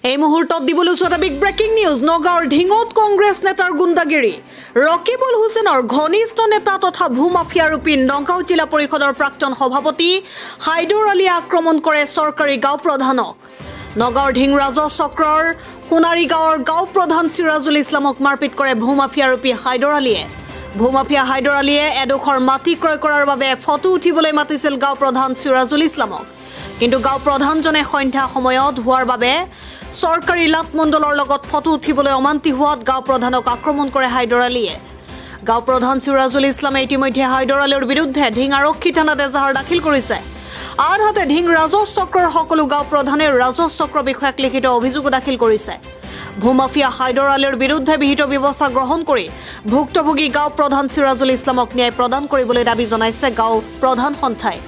এই মুহূৰ্তত দিবলৈ এটা বিগ ব্ৰেকিং নিউজ। নগাঁৱৰ ঢিঙত কংগ্ৰেছ নেতাৰ গুণ্ডাগিৰি। ৰকিবুল হুছেইনৰ ঘনিষ্ঠ নেতা তথা ভূমাফিয়া ৰূপী নগাঁও জিলা পৰিষদৰ প্ৰাক্তন সভাপতি হাইদৰ আলীয়ে আক্ৰমণ কৰে চৰকাৰী গাঁও প্ৰধানক। নগাঁৱৰ ঢিং ৰাজহ চক্ৰৰ সোণাৰী গাঁৱৰ গাঁও প্ৰধান চিৰাজুল ইছলামক মাৰপিট কৰে ভূমাফিয়া ৰূপী হাইদৰ আলীয়ে। ভূমাফিয়া হাইদৰ আলীয়ে এডোখৰ মাটি ক্ৰয় কৰাৰ বাবে ফটো উঠিবলৈ মাতিছিল গাঁও প্ৰধান চিৰাজুল ইছলামক। কিন্তু গাঁও প্ৰধানজনে সন্ধ্যা সময়ত হোৱাৰ বাবে চৰকাৰী লাটমণ্ডলৰ লগত ফটো উঠিবলৈ অমান্তি হোৱাত গাঁও প্ৰধানক আক্ৰমণ কৰে হাইদৰ আলীয়ে। গাঁও প্ৰধান চিৰাজুল ইছলামে ইতিমধ্যে হাইদৰ আলীৰ বিৰুদ্ধে ঢিং আৰক্ষী থানাত এজাহাৰ দাখিল কৰিছে। আনহাতে ঢিং ৰাজহ চক্ৰৰ সকলো গাঁও প্ৰধানে ৰাজহ চক্ৰ বিষয়াক লিখিত অভিযোগো দাখিল কৰিছে। ভূমাফিয়া হাইদৰ আলীৰ বিৰুদ্ধে বিহিত ব্যৱস্থা গ্ৰহণ কৰি ভুক্তভোগী গাঁও প্ৰধান চিৰাজুল ইছলামক ন্যায় প্ৰদান কৰিবলৈ দাবী জনাইছে গাঁও প্ৰধান সন্থাই।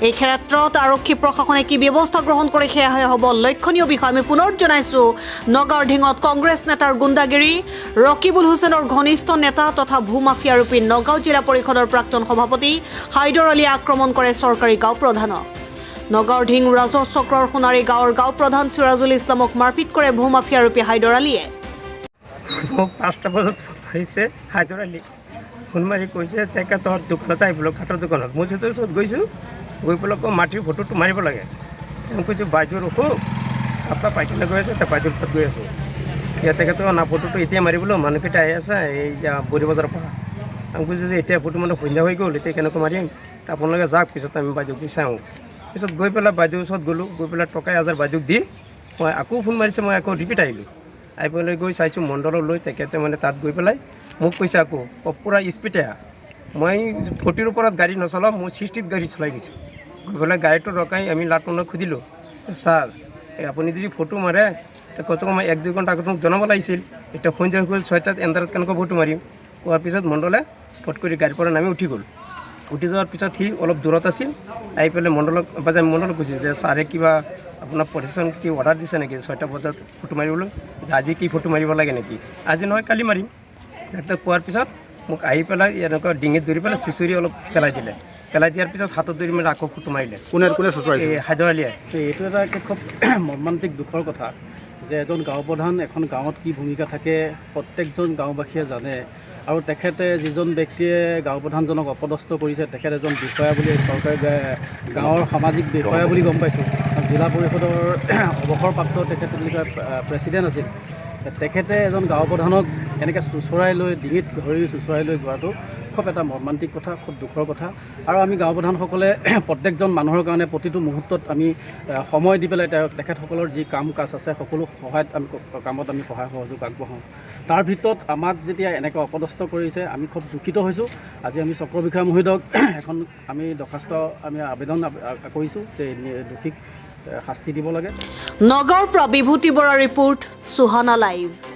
এই ক্ষেত্ৰত আৰক্ষী প্ৰশাসনে কি ব্যৱস্থা গ্ৰহণ কৰে সেয়াহে হ'ব লক্ষণীয় বিষয়। আমি পুনৰ জনাইছোঁ, নগাঁৱৰ ঢিঙত কংগ্ৰেছ নেতাৰ গুণ্ডাগিৰি। ৰকিবুল হুছেইনৰ ঘনিষ্ঠ নেতা তথা ভূমাফিয়া ৰূপী নগাঁও জিলা পৰিষদৰ প্ৰাক্তন সভাপতি হাইদৰ আলীয়ে আক্ৰমণ কৰে চৰকাৰী গাঁও প্ৰধানক। নগাঁৱৰ ঢিং ৰাজহ চক্ৰৰ সোণাৰী গাঁৱৰ গাঁও প্ৰধান চিৰাজুল ইছলামক মাৰপিট কৰে ভূমাফিয়া ৰূপী হাইদৰ আলীয়ে। মোক 5টা বজাত মাৰিছে হাইদৰ আলী। ফোন মাৰি কৈছে তেখেতৰ দোকানত আহিবলৈ কাঠৰ দোকানত। মই যিহেতু ওচৰত গৈছোঁ, গৈ পেলাই আকৌ মাটিৰ ফটোটো মাৰিব লাগে। মই কৈছোঁ বাইদেউৰ অসুখ, আপোনাৰ পাইখানা গৈ আছে, তাৰ বাইদেউৰ তাত গৈ আছোঁ। ইয়াত তেখেতৰ না ফটোটো এতিয়া মাৰিবলৈ মানুহকেইটা আহি আছে এই বৰি বজাৰৰ পৰা। আমি কৈছোঁ যে এতিয়া ফটো মানে সন্ধ্যা হৈ গ'ল, এতিয়া কেনেকৈ মাৰিম, আপোনালোকে যাওক, পিছত আমি বাইদেউক গৈ চাওঁ। পিছত গৈ পেলাই বাইদেউৰ ওচৰত গ'লোঁ, গৈ পেলাই টকা 1000 বাইদেউক দি মই আকৌ ফোন মাৰিছে, মই আকৌ ৰিপিট আহিলোঁ। আহি পেলাই গৈ চাইছোঁ মণ্ডললৈ, তেখেতে মানে তাত গৈ পেলাই মোক কৈছে আকৌ পূৰা স্পীডে আহ। মই 40ৰ ওপৰত গাড়ী নচলাওঁ, মই 60ত গাড়ী চলাই গৈছোঁ। গৈ পেলাই গাড়ীটো ৰখাই আমি লাটমণ্ডলক সুধিলোঁ, ছাৰ আপুনি যদি ফটো মাৰে কত মই 1-2 ঘণ্টা আগত মোক জনাব লাগিছিল, এতিয়া সন্ধ্যা হৈ গ'ল, 6টাত এন্ধাৰত কেনেকৈ ফটো মাৰিম। কোৱাৰ পিছত মণ্ডলে ফট কৰি গাড়ীৰ পৰা নামি উঠি গ'ল। উঠি যোৱাৰ পিছত সি অলপ দূৰত আছিল। আহি পেলাই মণ্ডলক কৈছে যে ছাৰে কিবা আপোনাৰ প্ৰশাসন কি অৰ্ডাৰ দিছে নেকি 6টা বজাত ফটো মাৰিবলৈ, যে আজি কি ফটো মাৰিব লাগে নেকি, আজি নহয় কালি মাৰিম। তাক কোৱাৰ পিছত মোক আহি পেলাই এনেকুৱা ডিঙিত ধৰি পেলাই চিচুৰি অলপ পেলাই দিলে। পেলাই দিয়াৰ পিছত হাতত ধৰি মেলি আকৌ ফটো মাৰিলে। কোনে চুচুৰাইছে? হাইদৰ আলীয়ে। এইটো এটা খুব মৰ্মান্তিক দুখৰ কথা যে এজন গাঁও প্ৰধান এখন গাঁৱত কি ভূমিকা থাকে প্ৰত্যেকজন গাঁওবাসীয়ে জানে। আৰু তেখেতে যিজন ব্যক্তিয়ে গাঁও প্ৰধানজনক অপদস্থ কৰিছে, তেখেত এজন বিষয়া বুলি চৰকাৰী গাঁৱৰ সামাজিক বিষয়া বুলি গম পাইছোঁ। জিলা পৰিষদৰ অৱসৰপ্ৰাপ্ত তেখেত প্ৰেছিডেণ্ট আছিল। তেখেতে এজন গাঁও প্ৰধানক এনেকৈ চুচৰাই লৈ ডিঙিত ধৰি চুচৰাই লৈ যোৱাটো খুব এটা মৰ্মান্তিক কথা, খুব দুখৰ কথা। আৰু আমি গাঁও প্ৰধানসকলে প্ৰত্যেকজন মানুহৰ কাৰণে প্ৰতিটো মুহূৰ্তত আমি সময় দি পেলাই তেখেতসকলৰ যি কাম কাজ আছে সকলো কামত আমি সহায় সহযোগ আগবঢ়াওঁ। তাৰ ভিতৰত আমাক যেতিয়া এনেকৈ অপদস্থ কৰিছে আমি খুব দুখিত হৈছোঁ। আজি আমি চক্ৰ বিষয়া মহোদয়ক এখন আমি দৰখাস্ত আবেদন কৰিছোঁ যে দোষীক শাস্তি দিব লাগে। নগাঁৱৰ পৰা বিভূতি বৰা ৰিপৰ্ট, সুহানা লাইভ।